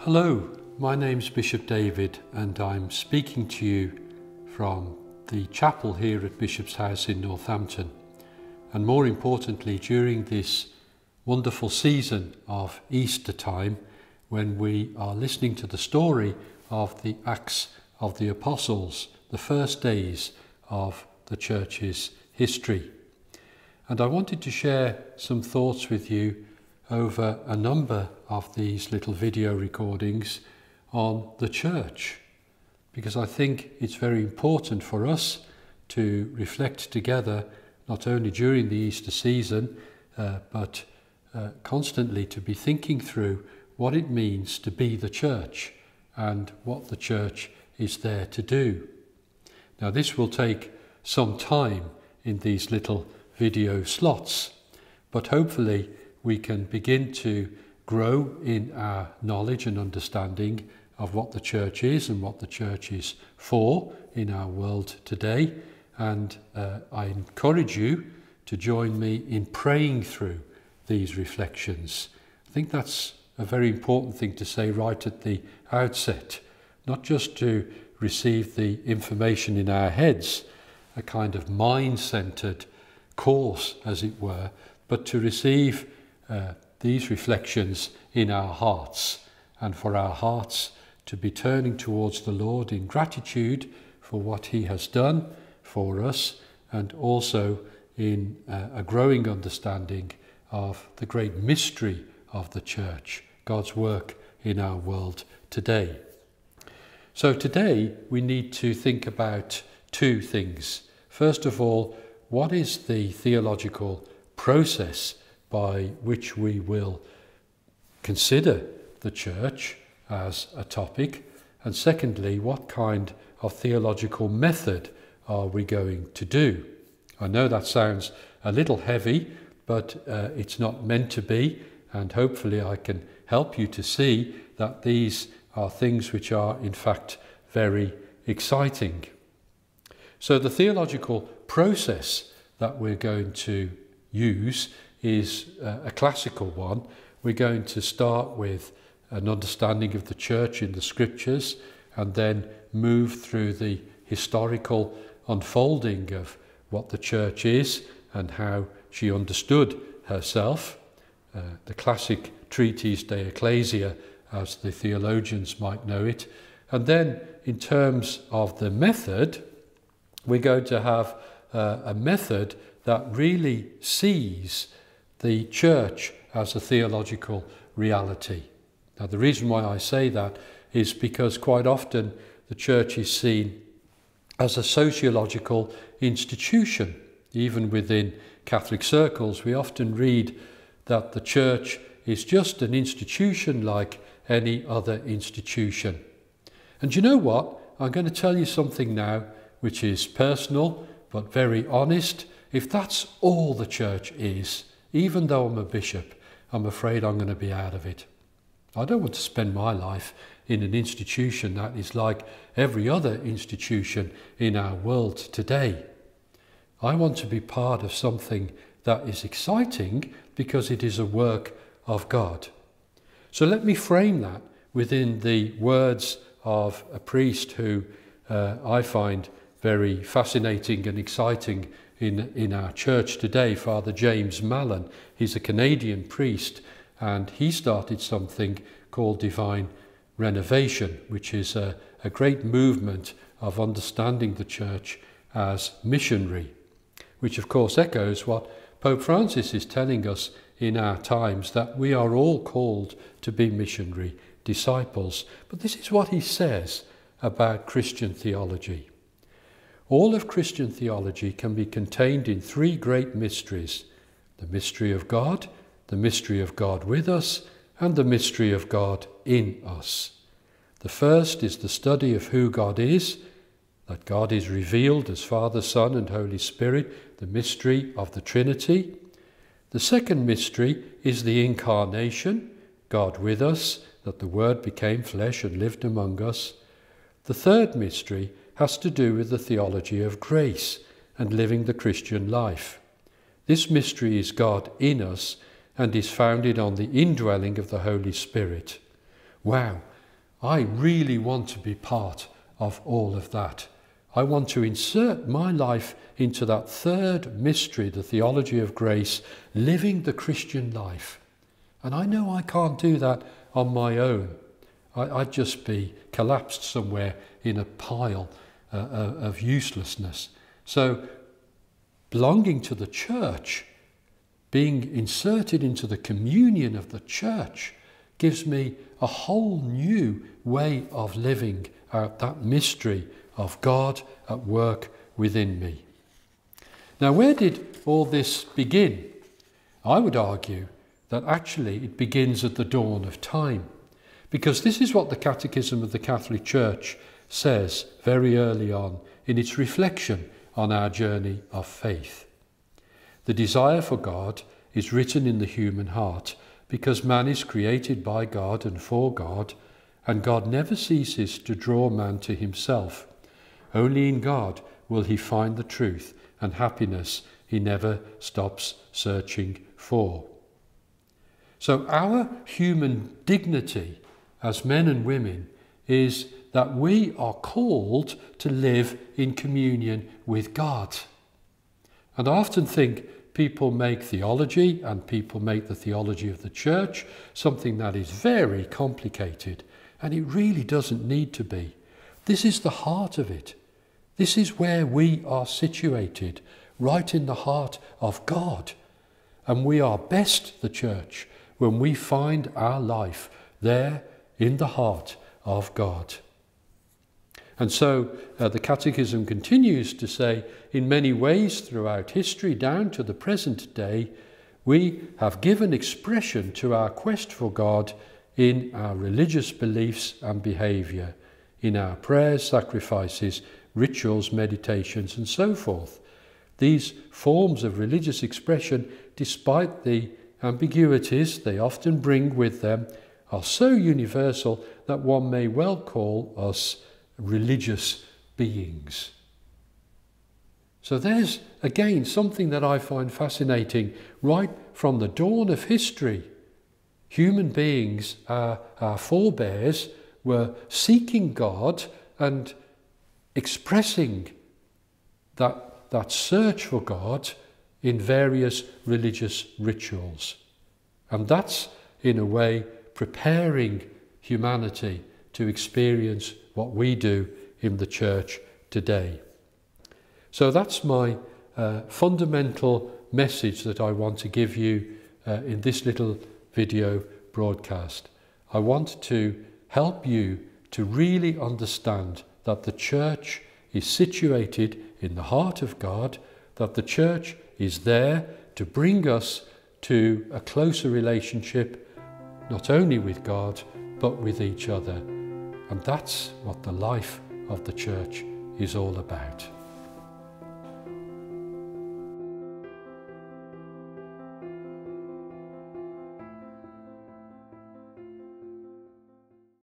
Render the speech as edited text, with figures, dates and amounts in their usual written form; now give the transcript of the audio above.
Hello, my name's Bishop David and I'm speaking to you from the chapel here at Bishop's House in Northampton. And more importantly, during this wonderful season of Easter time, when we are listening to the story of the Acts of the Apostles, the first days of the church's history. And I wanted to share some thoughts with you over a number of these little video recordings on the church, because I think it's very important for us to reflect together, not only during the Easter season, but constantly to be thinking through what it means to be the church and what the church is there to do. Now, this will take some time in these little video slots, but hopefully we can begin to grow in our knowledge and understanding of what the church is and what the church is for in our world today. And I encourage you to join me in praying through these reflections. I think that's a very important thing to say right at the outset, not just to receive the information in our heads, a kind of mind-centered course, as it were, but to receive these reflections in our hearts, and for our hearts to be turning towards the Lord in gratitude for what he has done for us, and also in a growing understanding of the great mystery of the church, God's work in our world today. So today we need to think about two things. First of all, what is the theological process by which we will consider the church as a topic? And secondly, what kind of theological method are we going to do? I know that sounds a little heavy, but it's not meant to be, and hopefully I can help you to see that these are things which are in fact very exciting. So the theological process that we're going to use is a classical one. We're going to start with an understanding of the church in the scriptures and then move through the historical unfolding of what the church is and how she understood herself, the classic treatise De Ecclesia, as the theologians might know it. And then in terms of the method, we're going to have a method that really sees the church as a theological reality. Now, the reason why I say that is because quite often the church is seen as a sociological institution. Even within Catholic circles, we often read that the church is just an institution like any other institution. And you know what? I'm going to tell you something now which is personal but very honest. If that's all the church is, even though I'm a bishop, I'm afraid I'm going to be out of it. I don't want to spend my life in an institution that is like every other institution in our world today. I want to be part of something that is exciting because it is a work of God. So let me frame that within the words of a priest who I find very fascinating and exciting in our church today, Father James Mallon. He's a Canadian priest, and he started something called Divine Renovation, which is a great movement of understanding the church as missionary, which of course echoes what Pope Francis is telling us in our times, that we are all called to be missionary disciples. But this is what he says about Christian theology. All of Christian theology can be contained in three great mysteries: the mystery of God, the mystery of God with us, and the mystery of God in us. The first is the study of who God is, that God is revealed as Father, Son, and Holy Spirit, the mystery of the Trinity. The second mystery is the incarnation, God with us, that the Word became flesh and lived among us. The third mystery has to do with the theology of grace and living the Christian life. This mystery is God in us and is founded on the indwelling of the Holy Spirit. Wow, I really want to be part of all of that. I want to insert my life into that third mystery, the theology of grace, living the Christian life. And I know I can't do that on my own. I'd just be collapsed somewhere in a pile of uselessness. So belonging to the church, being inserted into the communion of the church, gives me a whole new way of living out that mystery of God at work within me. Now, where did all this begin? I would argue that actually it begins at the dawn of time, because this is what the Catechism of the Catholic Church says very early on in its reflection on our journey of faith. The desire for God is written in the human heart because man is created by God and for God, and God never ceases to draw man to himself. Only in God will he find the truth and happiness he never stops searching for. So our human dignity as men and women is that we are called to live in communion with God. And I often think people make theology, and people make the theology of the church, something that is very complicated, and it really doesn't need to be. This is the heart of it. This is where we are situated, right in the heart of God. And we are best, the church, when we find our life there in the heart of God. And so the Catechism continues to say, in many ways throughout history down to the present day, we have given expression to our quest for God in our religious beliefs and behaviour, in our prayers, sacrifices, rituals, meditations, and so forth. These forms of religious expression, despite the ambiguities they often bring with them, are so universal that one may well call us religious beings. So there's again something that I find fascinating. Right from the dawn of history, human beings, our forebears, were seeking God and expressing that search for God in various religious rituals. And that's, in a way, preparing humanity to experience what we do in the church today. So that's my fundamental message that I want to give you in this little video broadcast. I want to help you to really understand that the church is situated in the heart of God, that the church is there to bring us to a closer relationship, not only with God, but with each other. And that's what the life of the church is all about.